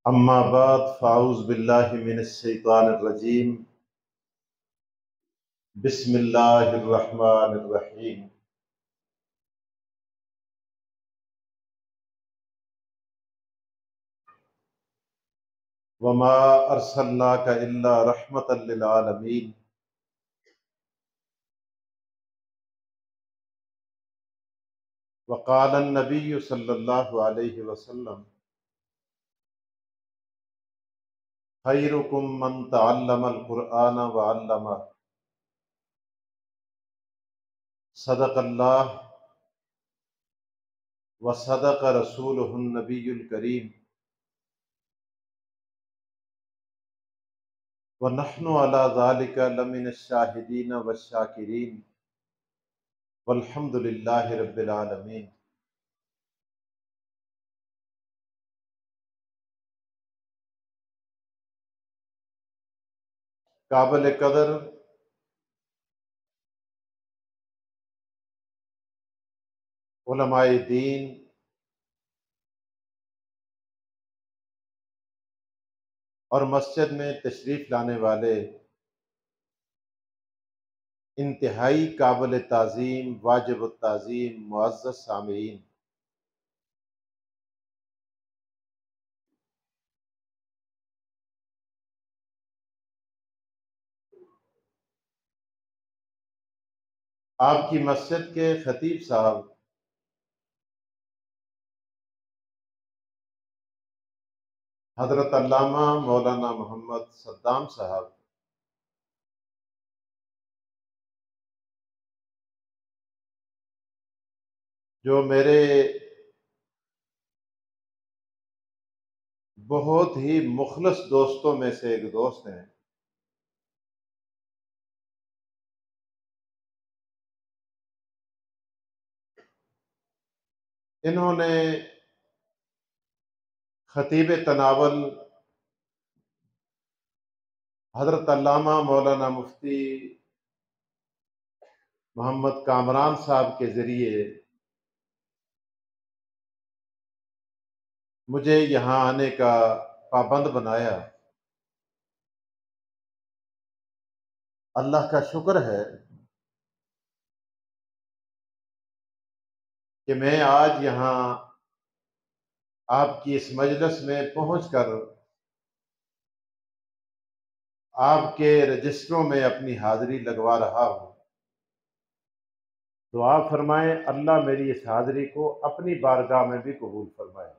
اما بعد فاعوذ باللہ من الشیطان الرجیم بسم اللہ الرحمن الرحیم وما ارسلناک الا رحمتا للعالمین وقال النبی صلی اللہ علیہ وسلم خیرکم من تعلم القرآن وعلمہ صدق اللہ وصدق رسولہ النبی الکریم ونحن علی ذلک لمن الشاہدین والشاکرین والحمد للہ رب العالمین۔ قابل قدر علماء دین اور مسجد میں تشریف لانے والے انتہائی قابل تعظیم واجب التعظیم معزز سامعین، آپ کی مسجد کے خطیب صاحب حضرت علامہ مولانا محمد صدام صاحب، جو میرے بہت ہی مخلص دوستوں میں سے ایک دوست ہیں، انہوں نے خطیب تناول حضرت علامہ مولانا مفتی محمد کامران صاحب کے ذریعے مجھے یہاں آنے کا پابند بنایا۔ اللہ کا شکر ہے کہ میں آج یہاں آپ کی اس مجلس میں پہنچ کر آپ کے رجسٹروں میں اپنی حاضری لگوا رہا ہوں۔ دعا فرمائیں اللہ میری اس حاضری کو اپنی بارگاہ میں بھی قبول فرمائے۔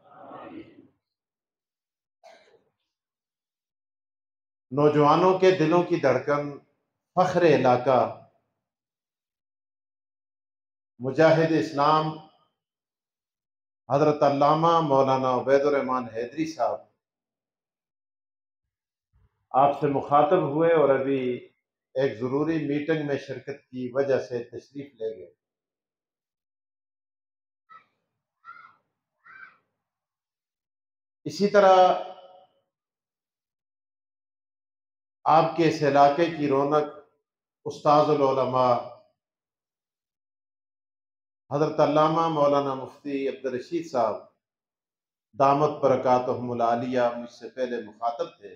نوجوانوں کے دلوں کی دھڑکن، فخر علاقہ، مجاہد اسلام حضرت علامہ مولانا عبید الرحمن حیدری صاحب آپ سے مخاطب ہوئے اور ابھی ایک ضروری میٹنگ میں شرکت کی وجہ سے تشریف لے گئے۔ اسی طرح آپ کے اس علاقے کی رونق استاذ العلماء حضرت علامہ مولانا مفتی عبدالرشید صاحب دامت برکاتہم العالیہ مجھ سے پہلے مخاطب تھے،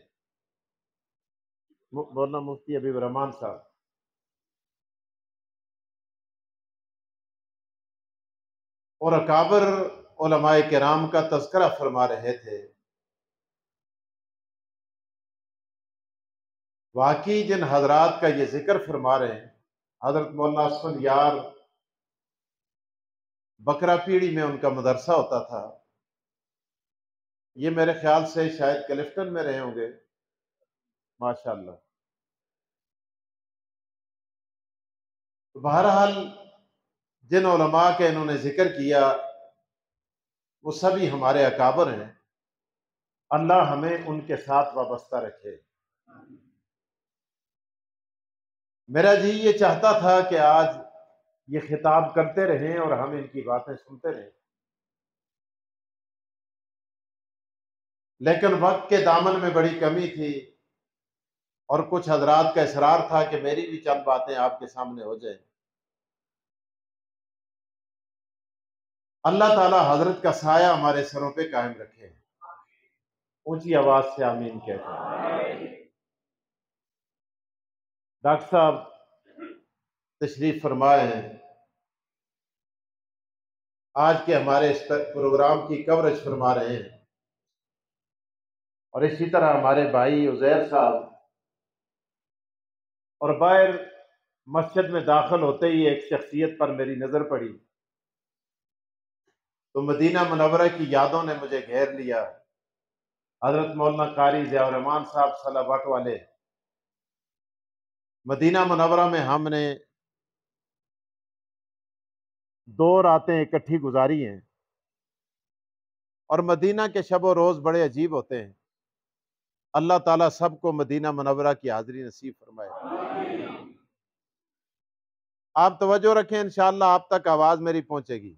مولانا مفتی حبیب الرحمان صاحب، اور اکابر علماء کرام کا تذکرہ فرما رہے تھے۔ واقعی جن حضرات کا یہ ذکر فرما رہے ہیں، حضرت مولانا اسفل یار بکرا پیڑی میں ان کا مدرسہ ہوتا تھا، یہ میرے خیال سے شاید کلفٹن میں رہے ہوں گے، ماشاءاللہ۔ بہرحال جن علماء کا انہوں نے ذکر کیا وہ سبھی ہمارے اکابر ہیں، اللہ ہمیں ان کے ساتھ وابستہ رکھے۔ میرا جی یہ چاہتا تھا کہ آج یہ خطاب کرتے رہیں اور ہم ان کی باتیں سنتے رہیں، لیکن وقت کے دامن میں بڑی کمی تھی اور کچھ حضرات کا اصرار تھا کہ میری بھی چند باتیں آپ کے سامنے ہو جائیں۔ اللہ تعالی حضرت کا سایہ ہمارے سروں پہ قائم رکھے، اونچی آواز سے آمین کہتے ہیں۔ ڈاکٹر صاحب تشریف فرمائے ہیں، آج کے ہمارے اس پروگرام کی کوریج فرما رہے ہیں، اور اسی طرح ہمارے بھائی عزیر صاحب، اور باہر مسجد میں داخل ہوتے ہی ایک شخصیت پر میری نظر پڑی تو مدینہ منورہ کی یادوں نے مجھے گھیر لیا۔ حضرت مولانا قاری ضیاء الرحمن صاحب صلاح بٹ والے، مدینہ منورہ میں ہم نے 2 راتیں اکٹھی گزاری ہیں، اور مدینہ کے شب و روز بڑے عجیب ہوتے ہیں۔ اللہ تعالیٰ سب کو مدینہ منورہ کی حاضری نصیب فرمائے۔ آپ توجہ رکھیں، انشاءاللہ آپ تک آواز میری پہنچے گی۔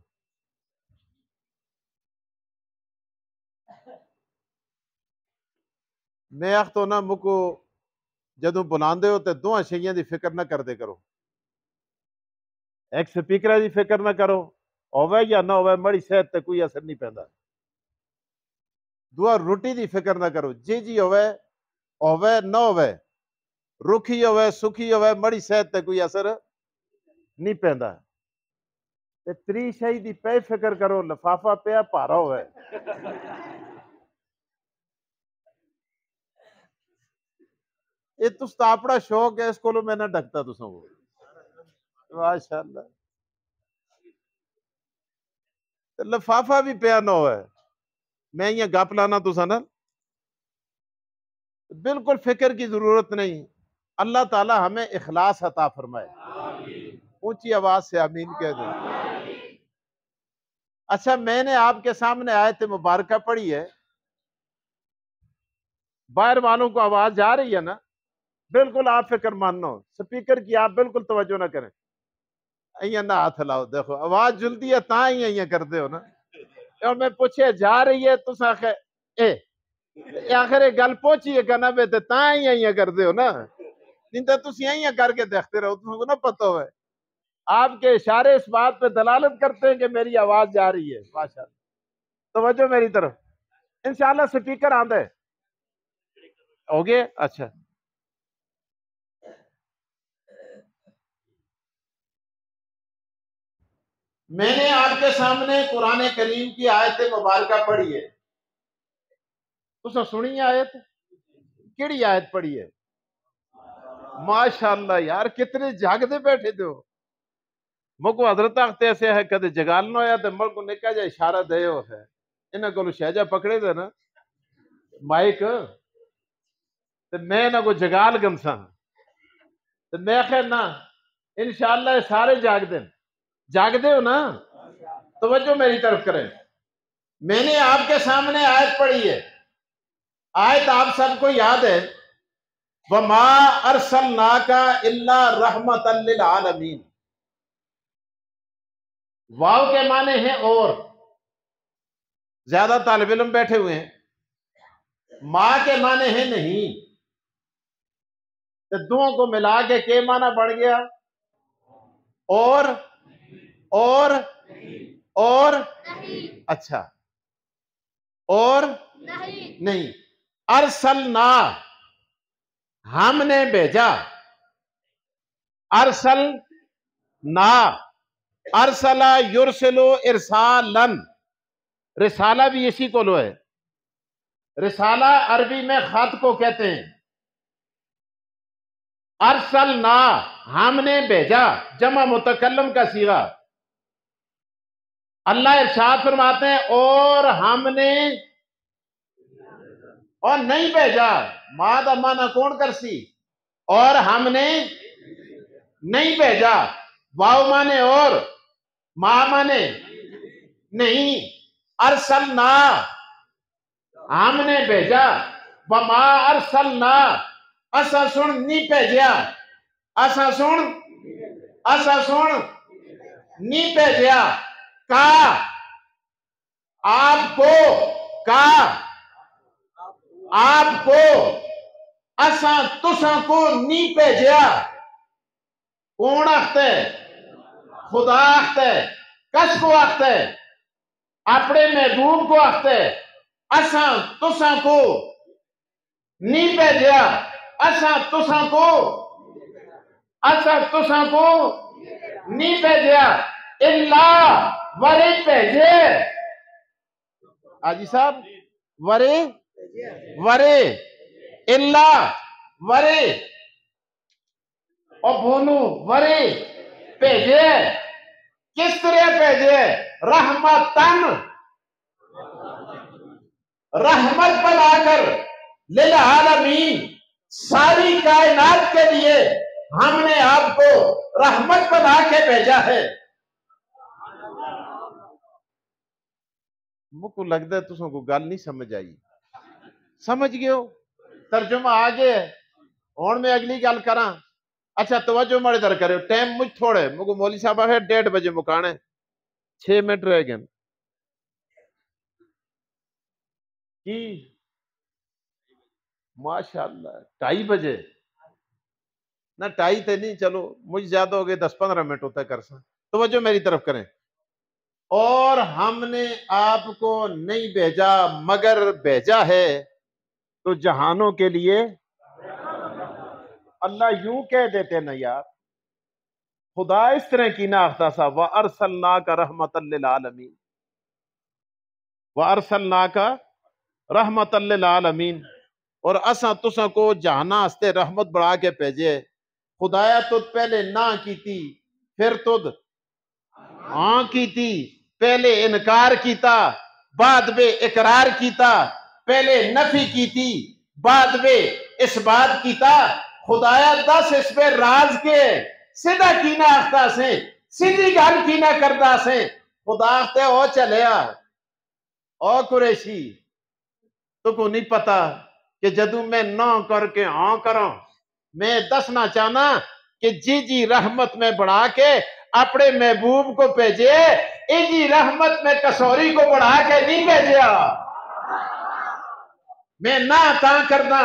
میں تو نہ مکو جدوں بلاندے ہو تے 2 شیئیں دی فکر نہ کر دے کرو۔ ایک سپیکرہ دی فکر نہ کرو، ہوئے یا نہ ہوئے مڑی صحت تے کوئی اثر نہیں پیندا۔ دعا روٹی دی فکر نہ کرو، جی ہوئے نہ ہوئے، رکھی ہوئے سکھی ہوئے مڑی صحت تے کوئی اثر نہیں پیندا۔ تے 3 شئی دی پہ فکر کرو، لفافہ پیا پارا ہوئے۔ یہ تس تا اپنا شوق ہے، اس کو میں نہ ڈکتا تسوں کو۔ ماشاءاللہ، لفافہ بھی پیا نہ ہوئے، میں یہ گپ لانا تسا نا، بالکل فکر کی ضرورت نہیں۔ اللہ تعالی ہمیں اخلاص عطا فرمائے۔ اونچی آواز سے آمین کہہ دیں۔ اچھا، میں نے آپ کے سامنے آیت مبارکہ پڑھی ہے، باہر والوں کو آواز جا رہی ہے نا؟ بالکل آپ فکر مانو، سپیکر کی آپ بالکل توجہ نہ کریں۔ ایاں نہ ہاتھ لاؤ، دیکھو آواز جلدی ہے تاں ہی ایاں کر دے ہو نا۔ اور میں پوچھے جا رہی ہے تو آخر آخر گل پہنچی ہے کہنا بے تے تاں ہی ایاں کر دے ہو نا، نہیں تو تسی ایاں کر کے دیکھتے رہو، تم کو نہ پتہ ہوئے۔ آپ کے اشارے اس بات پہ دلالت کرتے ہیں کہ میری آواز جا رہی ہے۔ ماشاءاللہ، توجہ میری طرف۔ انشاءاللہ سپیکر آندہ ہے ہو گئے؟ اچھا، میں نے آپ کے سامنے قرآن کریم کی آیت مبارکہ پڑھی ہے، تسا سنی آیت؟ کیڑی آیت پڑھی ہے؟ ماشاءاللہ یار، کتنے جاگتے بیٹھے دے ہو۔ مکو حضرت آختے ایسے ہے کدے جگالنا ہویا تو ملکو نکا جا اشارہ دے ہو ہے، انہاں کو شہجہ پکڑے دے نا مائک، تو میں نہ کو جگال گمسا، تو میں خیر نا انشاءاللہ سارے جاگ دے ہو نا؟ توجہ میری طرف کریں۔ میں نے آپ کے سامنے آیت پڑھی ہے، آیت آپ سب کو یاد ہے، وَمَا أَرْسَلْنَاكَ إِلَّا رَحْمَةً لِلْعَالَمِينَ۔ واو کے معنی ہیں اور، زیادہ طالب علم بیٹھے ہوئے ہیں۔ ماں کے معنی ہیں نہیں، تو دونوں کو ملا کے کیا معنی بڑھ گیا؟ اور اچھا، اور نہیں، ارسلنا ہم نے بھیجا، ارسلنا، ارسلہ یرسلو ارسالن، رسالہ بھی اسی کو لو ہے، رسالہ عربی میں خط کو کہتے ہیں۔ ارسلنا ہم نے بھیجا، جمع متکلم کا صیغہ۔ اللہ ارشاد فرماتے ہیں اور ہم نے، اور نہیں بھیجا، ماں دا مانا کون کرسی؟ اور ہم نے نہیں بھیجا، واو مانے اور، ماں مانے نہیں، ارسلنا ہم نے بھیجا، وما ارسلنا اسا سن نہیں بھیجیا، اسا سن نہیں بھیجیا، آپ کو اساں تساں کو نہیں بھیجیا۔ کون آختا ہے؟ خدا آختا ہے۔ کس کو آختا ہے؟ اپنے محبوب کو آختا ہے۔ اساں تساں کو نہیں بھیجیا، اساں تساں کو نہیں بھیجیا اللہ ورے بھیجے حاجی صاحب ورے اللہ ورے اور بھونو ورے بھیجے کس طرح بھیجے رحمت بنا کر للعالمین ساری کائنات کے لیے ہم نے آپ کو رحمت بنا کے بھیجا ہے۔ مجھ کو لگتا ہے تسوں کو گل نہیں سمجھ آئی، سمجھ گئے ہو؟ ترجمہ آگے ہے، اور میں اگلی گل کراں۔ اچھا توجہ مڑے در کرے، ٹائم مجھ تھوڑے، مجھے مولوی صاحب ہے 1:30 بجے مکانے، 6 منٹ رہ گئے کی ماشاءاللہ 2:30 بجے نہ 2:30 تے نہیں، چلو مجھ زیادہ ہو گئے 10-15 منٹ ہوتا ہے کرساں۔ توجہ میری طرف کریں، اور ہم نے آپ کو نہیں بھیجا مگر بھیجا ہے تو جہانوں کے لیے۔ اللہ یوں کہہ دیتے نا یار، خدا اس طرح کی ناختا سا وَأَرْسَلْنَاكَ رَحْمَةً لِّلْعَالَمِينَ، وَأَرْسَلْنَاكَ رَحْمَةً لِّلْعَالَمِينَ، اور اساں تساں کو جہانا ہستے رحمت بڑھا کے بھیجے۔ خدایا تجھ پہلے نہ کی تھی، پھر تجھ ہاں کی تھی، پہلے انکار کیتا بعد میں اقرار کیتا، پہلے نفی کی تھی بعد میں اس بات کیتا۔ خدایا دس اس پہ راز کے سیدھا کینا آختا سے سیدھی گل کینا کرتا سے خدا آختے او چلیا او قریشی تو کو نہیں پتا کہ جدوں میں نہ کر کے ہاں کروں، میں دسنا چاہنا کہ جی رحمت میں بڑھا کے اپنے محبوب کو بھیجے، جی رحمت میں کسوری کو بڑھا کے نہیں بھیجیا۔ میں نہ تاں کردا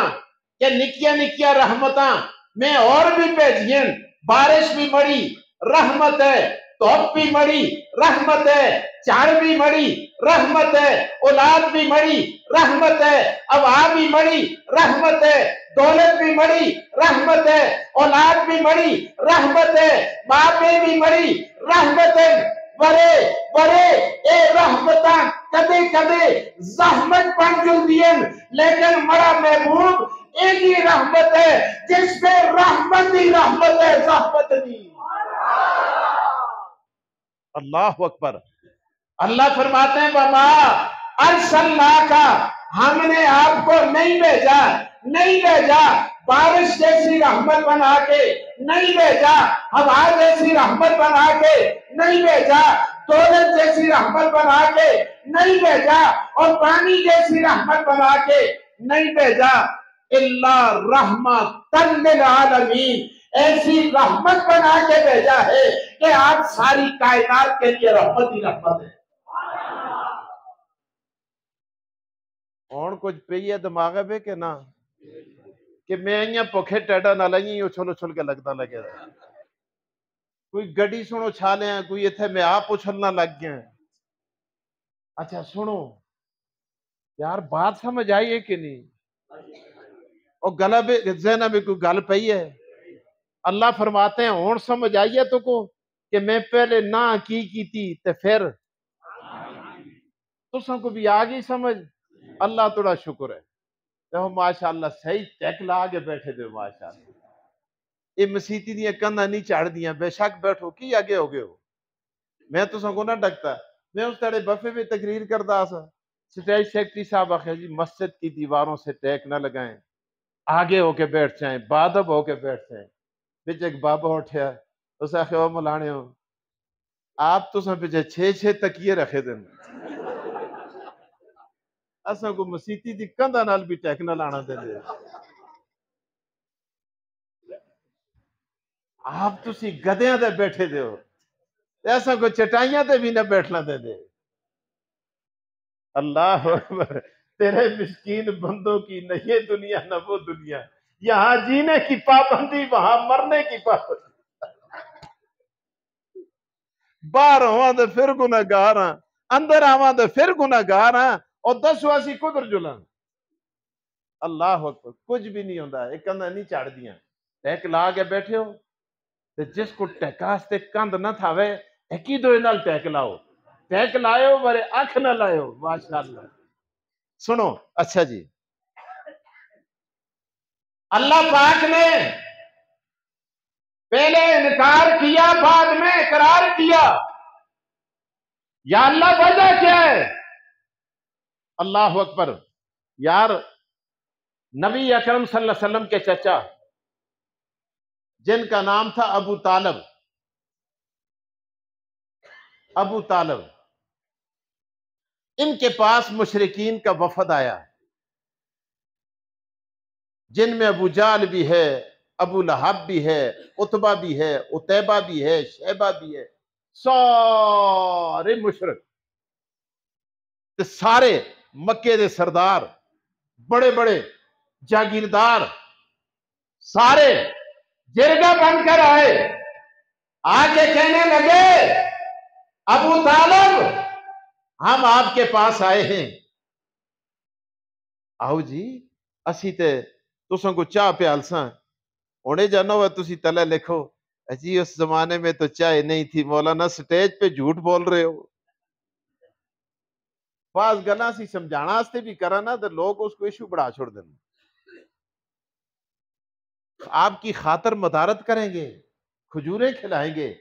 کہ نکیا نکیا رحمتاں میں اور بھی بھیجیں، بارش بھی مڑی رحمت ہے، دھوپ بھی مڑی رحمت ہے، چار بھی مڑی رحمت ہے، اولاد بھی مڑی رحمت ہے، ابا بھی مڑی رحمت ہے، دولت بھی مڑی رحمت ہے، اولاد بھی مڑی رحمت ہے، باپ بھی مڑی رحمت ہے۔ ورے اے رحمتاں کدے کدے زحمت بن جلدی ہیں، لیکن مڑا محبوب ایک ہی رحمت ہے جس میں رحمت ہی رحمت ہے، زحمت نہیں۔ اللہ اکبر۔ اللہ فرماتے ہیں وما ارسلناکا، ہم نے آپ کو نہیں بھیجا بارش جیسی رحمت بنا کے نہیں بھیجا، ہوا جیسی رحمت بنا کے نہیں بھیجا، دولت جیسی رحمت بنا کے نہیں بھیجا، اور پانی جیسی رحمت بنا کے نہیں بھیجا، اللہ رحمت للعالمین، ایسی رحمت بنا کے بھیجا ہے کہ آپ ساری کائنات کے لیے رحمت ہی رحمت ہے۔ اور کچھ پہیے دماغ ہے کہ نہ کہ میں یہاں پکھے ٹیٹا نہ لگی اچھل اچھل کے لگتا لگے رہا، کوئی گڑی سنو چھالے ہیں، کوئی اتھے میں آپ اچھلنا لگ گئے ہیں۔ اچھا سنو یار، بات سمجھ آئی ہے کہ نہیں؟ اور گلہ ذہنہ میں کوئی گل پئی ہے؟ اللہ فرماتے ہیں ہون سمجھ آئیے تو کو کہ میں پہلے نہ کی تھی تے پھر تساں کو بھی آگئی سمجھ۔ اللہ تھوڑا شکر ہے، تو ماشاءاللہ صحیح ٹیک لا کے بیٹھے دے ماشاءاللہ۔ یہ مسیتی دیا کندھا نہیں چاڑ دیا، بے شک بیٹھو کی آگے ہو گئے ہو، میں تساں کو نہ ڈکتا۔ میں اس تڑے بفے میں تقریر کرتا سا، سٹیج سیکٹری صاحب آخر جی مسجد کی دیواروں سے ٹیک نہ لگائیں، آگے ہو کے بیٹھ جائیں، بادب ہو کے بیٹھ جائیں۔ بچ ایک بابا اٹھیا، اس آخر او ملانے ہو آپ تو سن پیچھے 6 تکیے رکھے دن، اساں کو مسیتی دی کندھا نال بھی ٹیک نہ لانا دے دے۔ آپ تسی گدیاں دے بیٹھے دے ہو، ایسا کو چٹائیاں دے بھی نہ بیٹھنا دے دے۔ اللہ اکبر، تیرے مسکین بندوں کی نہ یہ دنیا نہ وہ دنیا، یہاں جینے کی پابندی وہاں مرنے کی پابندی، باہر ہوا دے پھر گناہگار ہاں، اندر آواں دے پھر گناہگار ہاں، اور دسو اسی کدھر جلن اللہ اکبر کچھ بھی نہیں ہوندا ایک کندھا نہیں چاڑ دیاں ٹیک لا کے بیٹھے ہو تے جس کو ٹیکاستے کندھ نہ تھاوے ایکی دو نال ٹیک لاؤ ٹیک لائے مرے اکھ نہ لائے ماشاءاللہ سنو اچھا جی اللہ پاک نے پہلے انکار کیا بعد میں اقرار کیا یا اللہ وجہ کیا ہے اللہ اکبر یار نبی اکرم صلی اللہ علیہ وسلم کے چچا جن کا نام تھا ابو طالب ان کے پاس مشرکین کا وفد آیا جن میں ابو جہل بھی ہے ابو لہب بھی ہے عتبہ بھی ہے عتیبہ بھی ہے شیبہ بھی ہے سارے مشرک سارے مکے دے سردار بڑے بڑے جاگیردار سارے جرگہ بن کر آئے آگے کہنے لگے ابو طالب ہم آپ کے پاس آئے ہیں آؤ جی اسی تے تساں کو چاہ پیالساں ہونے جانا ہوا تسی تلے لکھو جی اس زمانے میں تو چائے نہیں تھی مولانا سٹیج پہ جھوٹ بول رہے ہو بعض گلاں سی سمجھانا واسطے بھی کرا نا تو لوگ اس کو ایشو بڑھا چھوڑ دیں آپ کی خاطر مدارت کریں گے کھجوریں کھلائیں گے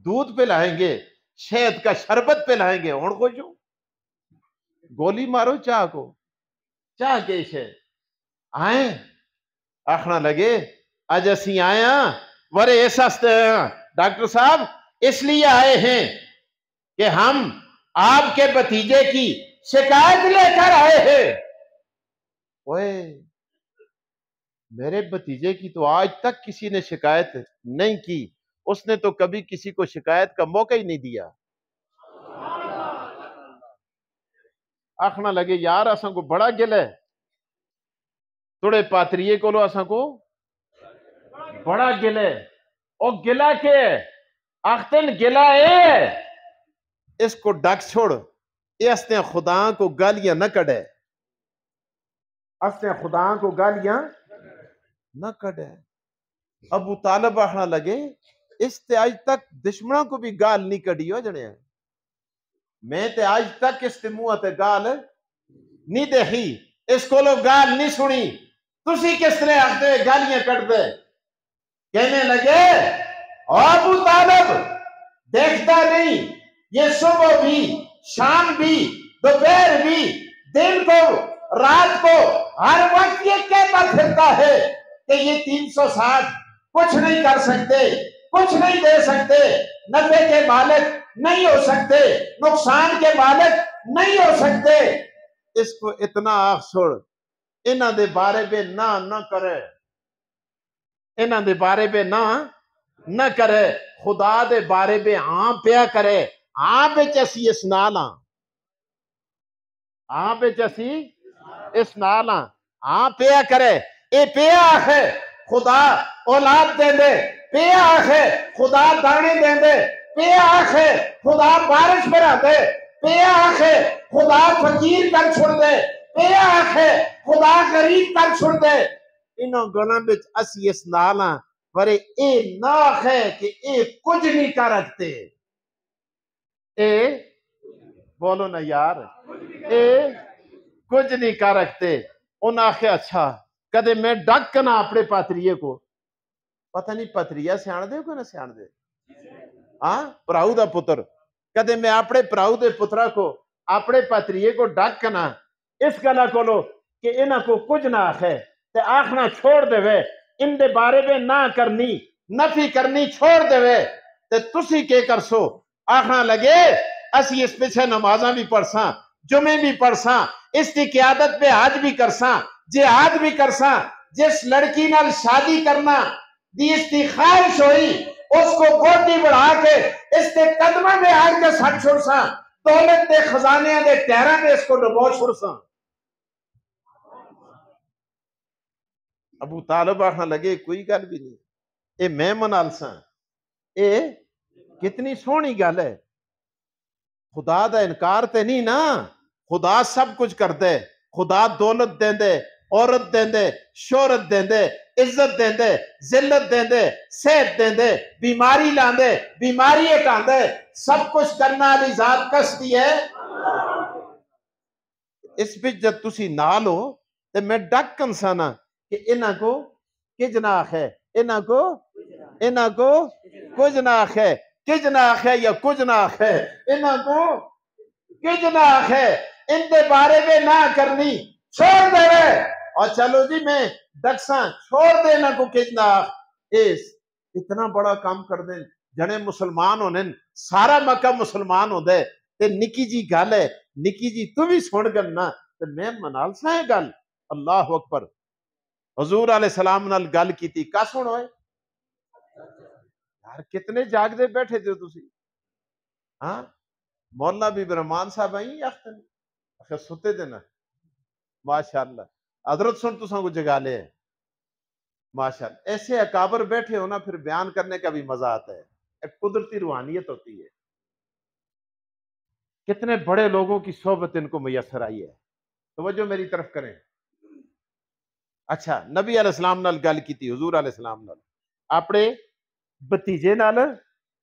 دودھ پلائیں گے شہد کا شربت پلائیں گے ہون کو جو گولی مارو چاہ کو چاہ کے شہد آئیں آخنا لگے آج اسی آئے ہاں ورے ایسا ڈاکٹر صاحب اس لیے آئے ہیں کہ ہم آپ کے بھتیجے کی شکایت لے کر آئے ہیں اوئے میرے بھتیجے کی تو آج تک کسی نے شکایت نہیں کی اس نے تو کبھی کسی کو شکایت کا موقع ہی نہیں دیا آخنا لگے یار اساں کو بڑا گل ہے تھوڑے پاتریے کو لو اساں کو بڑا گل ہے او گلا کے آختن گلا ہے اس کو ڈک چھوڑ اس نے خدا کو گالیاں نہ کڑے اس نے خدا کو گالیاں نہ کڑے ابو طالب آخنا لگے اس تے آج تک دشمنوں کو بھی گال نہیں کڑی ہو جنے میں تے آج تک اس تے منہ تے گال نہیں دیکھی اس کو لوگ گال نہیں سنی تسی کس طرح آختے گالیاں کٹ دے کہنے لگے ابو طالب دیکھتا نہیں یہ صبح بھی شام بھی دوپہر بھی دن کو رات کو ہر وقت یہ کہتا پھرتا ہے کہ یہ 360 کچھ نہیں کر سکتے کچھ نہیں دے سکتے نفع کے مالک نہیں ہو سکتے نقصان کے مالک نہیں ہو سکتے اس کو اتنا آخ چھوڑ انہاں دے بارے میں نہ کرے انہاں دے بارے میں نہ کرے خدا دے بارے میں ہاں پیا کرے ہاں پہ چسی اس نالاں ہاں پہ چسی اس نالاں ہاں پیا کرے اے پیا آخے خدا اولاد دے دے پیا آخے خدا دانے دے دے پیا آخے خدا بارش برا دے پیا آخے خدا فقیر کر چھوڑ دے پیا آخے خدا غریب کر چھوڑ دے انہوں گناہ بچ اسی اس نالاں پر اے ناخ ہے کہ اے کچھ نہیں کر رکھتے اے بولو نا یار اے کچھ نہیں کر رکھتے انہوں آخے اچھا کدے میں ڈک کنا اپنے پاتریے کو پتہ نہیں پاتریہ سیان دے کو نہ سیان دے ہاں پراؤ دا پتر کدے میں اپنے پراؤ دے پترہ کو اپنے پاتریے کو ڈک کنا اس گلا کو لو کہ انہاں کو کچھ نہ آخے تے آخنا چھوڑ دے وے ان دے بارے میں نہ کرنی نفی کرنی چھوڑ دے وے تے تسی کے کر سو آخنا لگے اسی اس پیچھے نمازاں بھی پڑھساں جمعے بھی پڑھساں اس کی قیادت پہ حج بھی کرساں جہاد بھی کرساں جس لڑکی نال شادی کرنا دی اس کی خواہش ہوئی اس کو گوٹی بڑھا کے اس کے قدمہ میں آج کے سٹ چھوڑساں دولت دے خزانے دے تیرہ میں اس کو ڈبو چھوڑساں ابو طالب آخنا لگے کوئی گل بھی نہیں اے میں منال ساں اے کتنی سونی گل ہے خدا دا انکار تے نہیں نا خدا سب کچھ کر دے، خدا دولت دیں دے، عورت دیں دے، شہرت دیں دے، عزت دیں دے، ذلت دیں دے، صحت دیں دے، بیماری لان دے، بیماری ہٹا دے، سب کچھ کرنا والی ذات کس دی ہے؟ اس وچ جب تسی نال ہو تے میں ڈک کنسانا کہ انہاں کو کج ناخ ہے، انہاں کو کج ناخ ہے، کج ناخ ہے یا کج ناخ ہے، انہاں کو کج ناخ ہے، ان دے بارے میں نہ کرنی چھوڑ دے رہے اور چلو جی میں ڈکساں چھوڑ دینا کو کج ناخ اس اتنا بڑا کام کر دیں جنے مسلمان ہونے سارا مکہ مسلمان ہو دے تے نکی جی گل ہے، نکی جی تو بھی سن گل نا تے میں منال سا ہے گل اللہ اکبر حضور علیہ السلام نال گل کیتی کا سن ہوئے یار کتنے جاگ دے بیٹھے تھے تسی ہاں مولا بھی برحمان صاحب آئیں یاختن اخیر ستے دینا ماشاءاللہ حضرت سن تو سن کو جگا لے ماشاءاللہ ایسے اکابر بیٹھے ہونا پھر بیان کرنے کا بھی مزہ آتا ہے ایک قدرتی روحانیت ہوتی ہے کتنے بڑے لوگوں کی صحبت ان کو میسر آئی ہے توجہ میری طرف کریں اچھا نبی علیہ السلام نال گل کی تھی حضور علیہ السلام نال اپنے بتیجے نال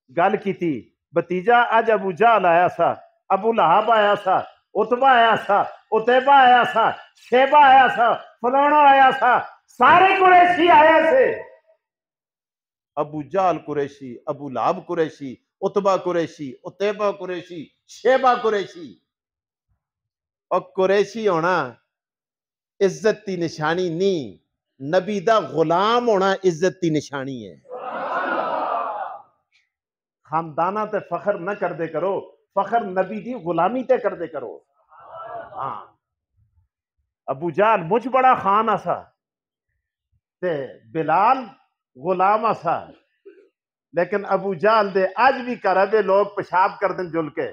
گل کی تھی بتیجا اج ابو جہل آیا سا ابو لہب آیا سا عتبہ آیا سا عتیبہ آیا سا شیبہ آیا سا فلانا آیا سا سارے قریشی آیا سے ابو جہل قریشی ابو لہب قریشی عتبہ قریشی عتیبہ قریشی شیبہ قریشی اور قریشی ہونا عزت کی نشانی نہیں نبی دا غلام ہونا عزت کی نشانی ہے خاندانہ تے فخر نہ کر دے کرو فخر نبی دی غلامی تے کر دے کرو ہاں ابو جہل مجھ بڑا خان آسا تے بلال غلام آسا لیکن ابو جہل دے آج بھی کربے لوگ پیشاب کر دیں جل کے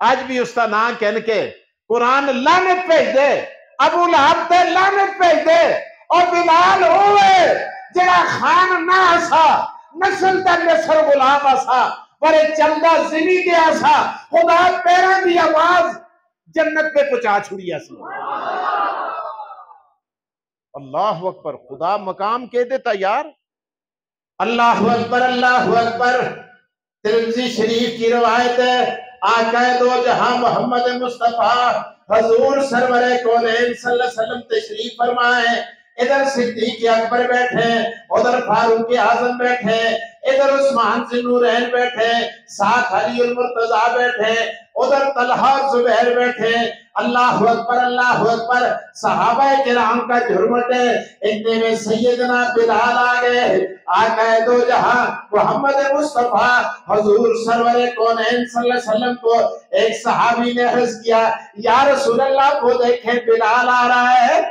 آج بھی اس کا نام کہن کے قرآن لعنت بھیج دے ابو لہب تے لعنت بھیج دے اور بلال ہوئے جڑا خان نہ آسا نسل تا نسل غلام آسا بڑے چلدہ زمین دے آسا خدا پیران دی آواز جنت پہ پچا چھوڑی آسی اللہ اکبر خدا مقام کہہ دیتا یار اللہ اکبر ترمذی شریف کی روایت ہے آقا دو جہاں محمد مصطفیٰ حضور سرور کونین صلی اللہ علیہ وسلم تشریف فرمائے ادھر صدیق اکبر بیٹھے ادھر فاروق اعظم بیٹھے ادھر عثمان ذی النورین بیٹھے ساتھ علی المرتضیٰ بیٹھے ادھر طلحہ زبیر بیٹھے اللہ اکبر صحابہ کرام کا جھرمٹ ہے اتنے میں سیدنا بلال آگئے آقا دو جہاں محمد مصطفیٰ حضور سرور کونین صلی اللہ علیہ وسلم کو ایک صحابی نے عرض کیا یا رسول اللہ وہ دیکھیں بلال آ رہا ہے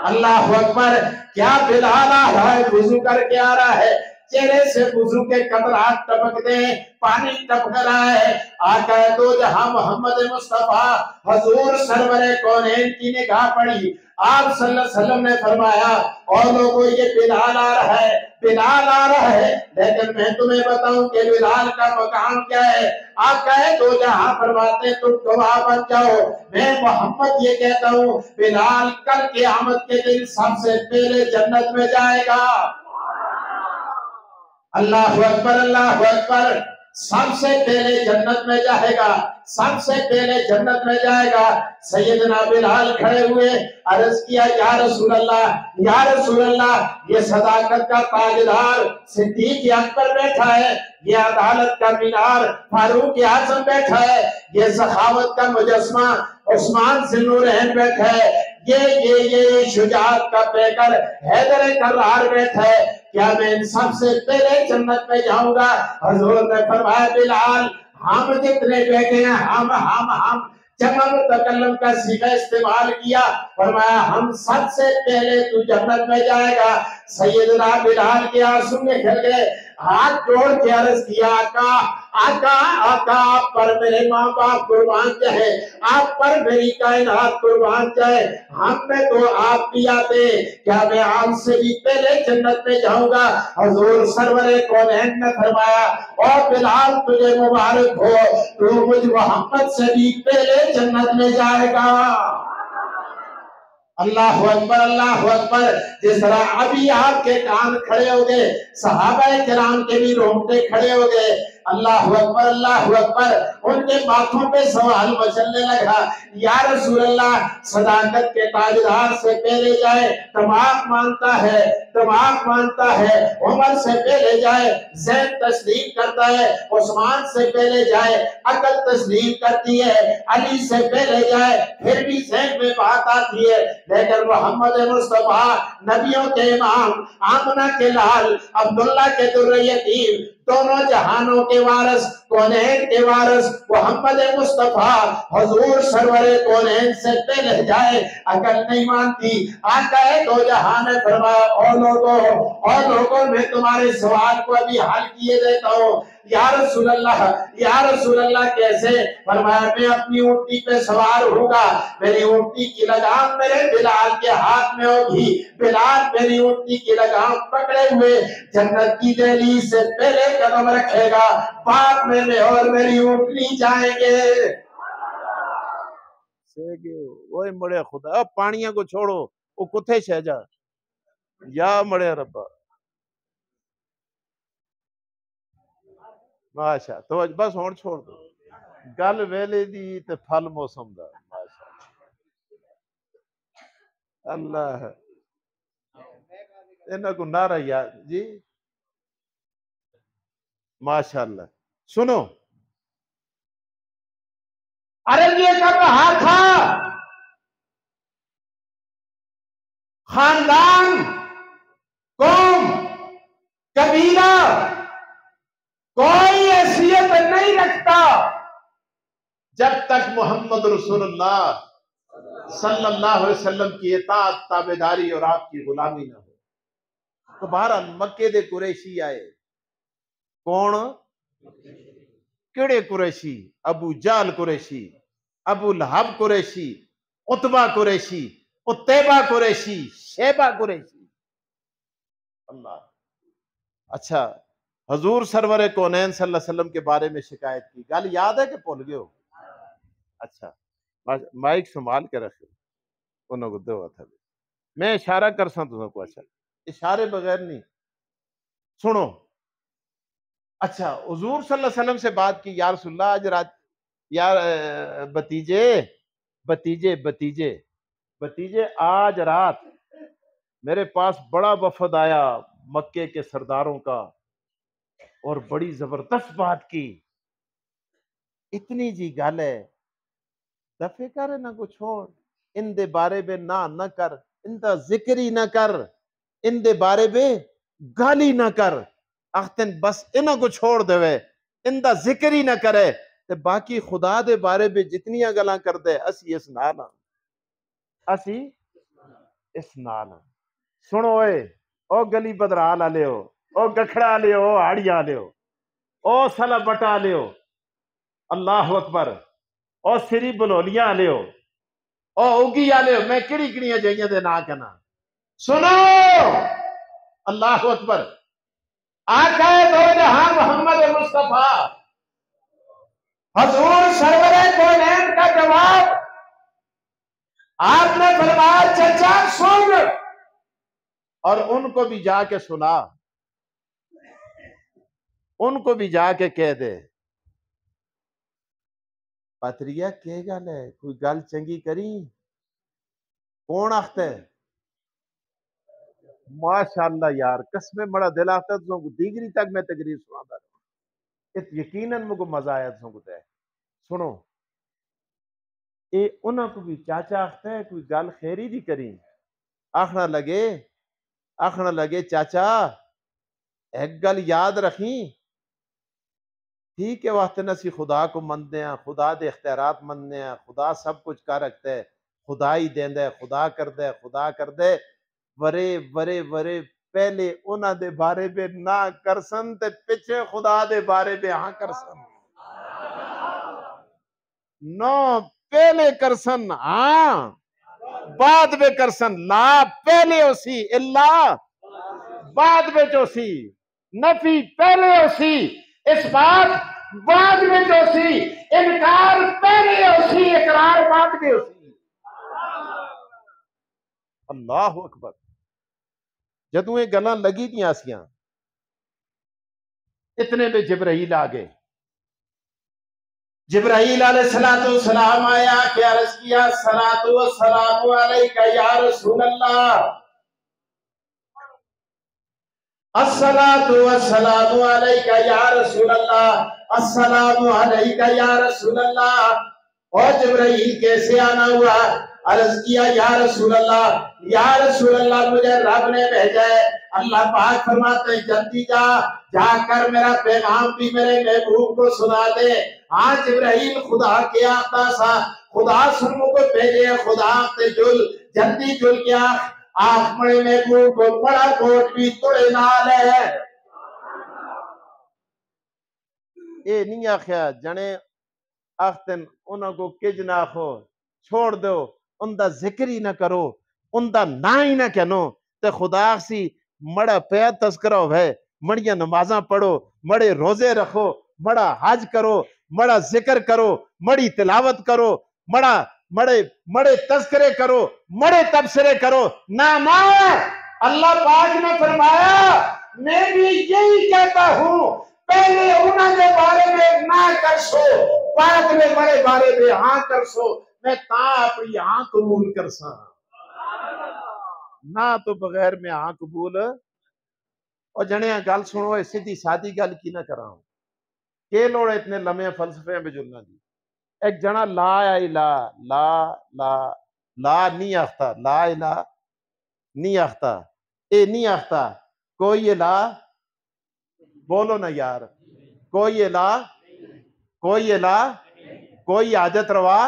اللہ اکبر کیا بلال آ رہا ہے وضو کر کے آ رہا ہے چہرے سے وضو کے قطرات ٹپک دیں پانی ٹپک رہا ہے آقا دو جہاں محمد مصطفیٰ حضور سرور کونین کی نگاہ پڑی آپ صلی اللہ علیہ وسلم نے فرمایا اور لوگوں یہ بلال آ رہا ہے لیکن میں تمہیں بتاؤں کہ بلال کا مقام کیا ہے آقا دو جہاں فرماتے تم گواہ بن جاؤ میں محمد یہ کہتا ہوں بلال کل قیامت کے دن سب سے پہلے جنت میں جائے گا اللہ اکبر سب سے پہلے جنت میں جائے گا سب سے پہلے جنت میں جائے گا سیدنا بلال کھڑے ہوئے عرض کیا یا رسول اللہ یہ صداقت کا تاجدار صدیق اکبر بیٹھا ہے یہ عدالت کا مینار فاروق اعظم بیٹھا ہے یہ سخاوت کا مجسمہ عثمان ذی النورین بیٹھا ہے یہ شجاعت کا پیکر حیدر کرار بیٹھا ہے کیا میں ان سب سے پہلے جنت میں جاؤں گا حضور نے فرمایا بلال ہم جتنے بیٹھے ہیں ہم جمع متکلم کا صیغہ استعمال کیا فرمایا ہم سب سے پہلے تو جنت میں جائے گا سیدنا بلال کے آنسو نکل گئے ہاتھ جوڑ کے عرض کیا آقا آقا آقا آپ پر میرے ماں باپ قربان جائے، آپ پر میری کائنات قربان جائے، ہم میں تو آپ بھی آتے، کیا میں آپ سے بھی پہلے جنت میں جاؤں گا؟ حضور سرور کونین نے فرمایا اور بلال تجھے مبارک ہو، تو مجھ محمد سے بھی پہلے جنت میں جائے گا۔ اللہ اکبر اللہ اکبر۔ جس طرح ابھی آپ کے کان کھڑے ہو گئے، صحابہ کرام کے بھی رونگٹے کھڑے ہو گئے۔ اللہ اکبر اللہ اکبر۔ ان کے ماتھوں پہ سوال مچلنے لگا، یا رسول اللہ صداقت کے تاجدار سے پہلے جائے دماغ مانتا ہے، دماغ مانتا ہے، عمر سے پہلے جائے ذہن تسلیم کرتا ہے، عثمان سے پہلے جائے عقل تسلیم کرتی ہے، علی سے پہلے جائے پھر بھی ذہن میں بات آتی ہے، لیکن محمد مصطفیٰ نبیوں کے امام، آمنہ کے لال، عبداللہ کے در یتیم، دونوں جہانوں کے وارث، کونین کے وارث محمد مصطفیٰ حضور سرور کونین سے پہلے جائے عقل نہیں مانتی۔ آقا دو جہان نے فرمایا اور لوگوں میں تمہارے سوال کو ابھی حل کیے دیتا ہوں۔ یا رسول اللہ کیسے؟ فرمایا میں اپنی اونٹی پہ سوار ہوں گا، میری اونٹی کی لگام میرے بلال کے ہاتھ میں ہوگی، بلال میری اونٹی کی لگام پکڑے ہوئے جنت کی دہلیز سے پہلے قدم رکھے گا، بعد میں اور میری اونٹنی جائیں گے۔ وہی مڑے خدا اب پانیاں کو چھوڑو، وہ کتھے شہجا یا مڑے ربا ماشاء تو بس ہون چھوڑ دو گل ویلے دی تے پھل موسم دا۔ ماشاء اللہ انہاں کو نعرہ یاد جی ماشاء اللہ۔ سنو عرض یہ کر رہا تھا خاندان، قوم، قبیلہ کوئی حیثیت نہیں رکھتا جب تک محمد رسول اللہ صلی اللہ علیہ وسلم کی اطاعت تابعداری اور آپ کی غلامی نہ ہو۔ تو بہرحال مکے دے قریشی آئے، کون؟ کیڑے قریشی؟ ابو جہل قریشی، ابو لہب قریشی، عتبہ قریشی، عتیبہ قریشی، شیبہ قریشی۔ اللہ اچھا حضور سرور کونین صلی اللہ علیہ وسلم کے بارے میں شکایت کی، گل یاد ہے کہ بھول گئے ہو؟ اچھا مائک سنبھال کے رکھو، انہوں کو دو تھا میں اشارہ کر سا تمہیں کو، اچھا اشارے بغیر نہیں سنو۔ اچھا حضور صلی اللہ علیہ وسلم سے بات کی، یا رسول اللہ آج رات، یا بتیجے آج رات میرے پاس بڑا وفد آیا مکے کے سرداروں کا اور بڑی زبردست بات کی، اتنی جی گل ہے دفے کر نہ کو چھوڑ، ان دے بارے میں نہ کر، ان دا ذکر ہی نہ کر، ان دے بارے میں گالی نہ کر، اختن بس انہاں کو چھوڑ دے، ان دا ذکر ہی نہ کرے تے باقی خدا دے بارے میں جتنیاں گلاں کر دے اسی اس نال سنو اے او گلی بدرال آلے ہو، او گکھڑا آلے ہو، ہاڑیا آلے ہو، او سلا بٹا آلے ہو، اللہ اکبر، او سری بلولیاں آلے ہو، او اگی آلے ہو، میں کڑی جائیاں دے نا کنا سنو اللہ اکبر۔ آقا دو جہاں محمد مصطفیٰ حضور سرور کونین کا جواب آپ نے فرمایا چچا سن، اور ان کو بھی جا کے سنا، ان کو بھی جا کے کہہ دے پتریا کہہ گل ہے، کوئی گل چنگی کری، کون آخت ہے؟ ماشاءاللہ یار قسمیں بڑا دل آتا ہے تو دیگری تک میں تقریر سنا دا رہا یقیناً مجھے مزہ آیا تو ہے۔ سنو اے انہوں کو بھی چاچا آختا ہے کوئی گل خیری دی کری، آخنا لگے چاچا ایک گل یاد رکھیں، ٹھیک ہے وقت نسی خدا کو مندے ہیں، خدا دے اختیارات مندے ہیں، خدا سب کچھ کر رکھتا ہے، خدا ہی دیندہ ہے، خدا کر دے ورے پہلے انہاں دے بارے میں نہ کرسن تے پچھے خدا دے بارے میں ہاں کرسن نو پہلے کرسن ہاں بعد میں کرسن لا پہلے اسی اللہ بعد میں جو سی نفی پہلے اسی اس بات بعد میں جو سی انکار پہلے اسی اقرار بعد میں اسی اللہ اکبر جدوں یہ گلاں لگی تھی آسیاں اتنے میں جبرائیل آگئے جبرائیل علیہ السلام آیا کہ عرض کیا الصلاۃ والسلام علیک یا رسول اللہ الصلاۃ والسلام علیک یا رسول اللہ السلام علیک یا رسول اللہ اور جبرائیل کیسے آنا ہوا عرض کیا یا رسول اللہ مجھے رب نے بھیجا ہے اللہ پاک فرماتے ہیں جلدی جا کر میرا پیغام بھی میرے محبوب کو سنا دے ہاں جبرائیل خدا کے آتا سا خدا سنوں کو بھیجے خدا تے جلدی جل گیا آنکھ مڑے محبوب کو بڑا کوٹ بھی توڑے نال ہے اے نہیں آخیا جنے آختن انہوں کو کج نہ آخو چھوڑ دو ان دا ذکر ہی نہ کرو ان دا نا ہی نہ کہنو تے خدا سی مڑا پیا تذکرہ ہوئے مڑیاں نمازاں پڑھو مڑے روزے رکھو مڑا حج کرو مڑا ذکر کرو مڑی تلاوت کرو مڑے تذکرے کرو مڑے تبصرے کرو نہ اللہ پاک نے فرمایا میں بھی یہی کہتا ہوں پہلے انہوں نے بارے میں نہ کر سو بعد میں بڑے بارے میں ہاں کر سو میں تا اپنی ہاں قبول کر سا نہ تو بغیر میں ہاں قبول اور جنے گل سنو سیدھی سادی گل کی نہ کراؤں کہ لوڑ اتنے لمحے فلسفے میں جلنا دی ایک جنا لا الہ لا لا لا نہیں آختا لا الہ نہیں آختا اے نہیں آختا کوئی الہ بولو نا یار کوئی الہ کوئی حاجت روا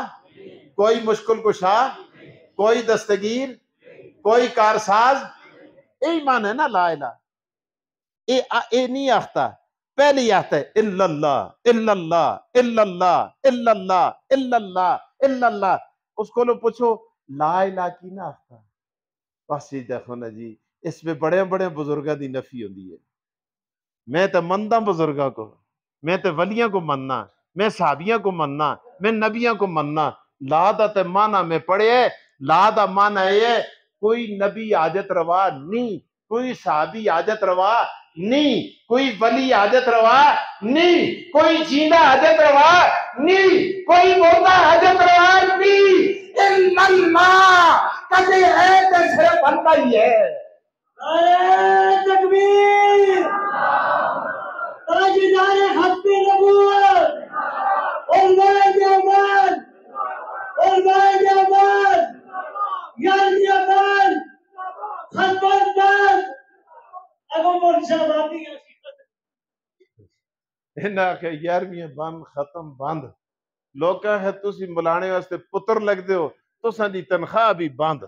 کوئی مشکل کشا کوئی دستگیر کوئی کارساز ایمان ہے نا لا الہ اے نہیں آختا پہلے ہی آتا ہے الا اللہ الا اللہ الا اللہ الا اللہ الا اللہ الا اللہ اس کو لو پوچھو لا الہ کی نہ آختا بس یہ دیکھو نا جی اس میں بڑے بڑے بزرگاں دی نفی ہوندی ہے میں تو مندہ بزرگاں کو میں تو ولیاں کو مننا میں صحابیاں کو مننا میں نبیاں کو مننا لا دا تے مانا میں پڑھے لا دا مانا ہے کوئی نبی حاجت روا نہیں کوئی صحابی حاجت روا نہیں کوئی ولی حاجت روا نہیں کوئی جینا حاجت روا نہیں کوئی مردہ حاجت روا نہیں الا اللہ کدے ہے تو صرف اللہ ہی ہے نعرہ تکبیر تاجدار حق نبوت علماء دیوبند علماء دیوبند یار دیوبند خبردار اگو مرشد آتی انہاں کہ 11ویں بند ختم بند لوکاں ہے تسی ملانے واسطے پتر لگ دے ہو تساں دی تنخواہ بھی بند